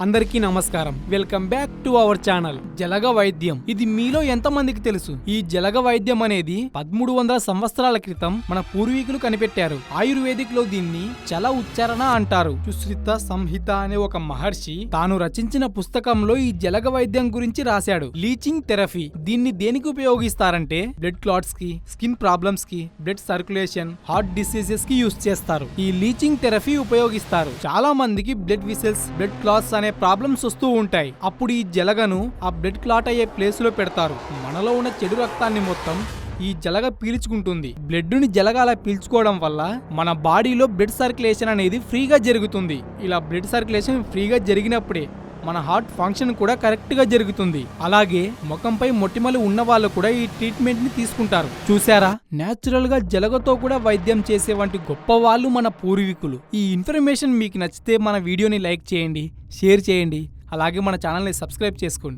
అందరికీ నమస్కారం. Welcome back to our channel జలగ వైద్యం. ఇది మీలో ఎంతమందికి తెలుసు? ఈ జలగ వైద్యం అనేది 1300 సంవత్సరాల క్రితం మన పూర్వీకులు కనిపెట్టారు. ఆయుర్వేదిక్ లో దీన్ని చల ఉచ్చారణ అంటారు. సుశ్రిత సంహిత అనే ఒక మహర్షి తాను రచించిన పుస్తకంలో ఈ జలగ వైద్యం గురించి రాశాడు. Leaching therapy. దీన్ని దేనికి ఉపయోగిస్తారంటే బ్లడ్ క్లాట్స్ కి, స్కిన్ ప్రాబ్లమ్స్ కి, బ్లడ్ సర్క్యులేషన్, హార్ట్ డిసీజెస్ కి యూస్ చేస్తారు. ఈ లీచింగ్ థెరపీ ఉపయోగిస్తారు. చాలా మందికి బ్లడ్ వెసల్స్, బ్లడ్ క్లాట్స్ అనే ప్రాబ్లమ్స్ వస్తూ ఉంటాయి. అప్పుడు ఈ జలగను ఆ బ్లడ్ క్లాట్ అయ్యే ప్లేస్ లో పెడతారు. మనలో ఉన్న చెడు రక్తాన్ని మొత్తం ఈ జలగ పీల్చుకుంటుంది. బ్లడ్ ని జలగ అలా పీల్చుకోవడం వల్ల మన బాడీలో బ్లడ్ సర్క్యులేషన్ అనేది ఫ్రీగా జరుగుతుంది. ఇలా బ్లడ్ సర్క్యులేషన్ ఫ్రీగా జరిగినప్పుడే మన హార్ట్ ఫంక్షన్ కూడా కరెక్ట్ గా జరుగుతుంది. అలాగే ముఖంపై మొటిమలు ఉన్న వాళ్ళు కూడా ఈ ట్రీట్మెంట్ ని తీసుకుంటారు. చూసారా, నేచురల్ గా జలగతో కూడా వైద్యం చేసే వంటి గొప్ప వాళ్ళు మన పూర్వీకులు. ఈ ఇన్ఫర్మేషన్ మీకు నచ్చితే మన వీడియోని లైక్ చేయండి, షేర్ చేయండి, అలాగే మన ఛానల్ని సబ్స్క్రైబ్ చేసుకోండి.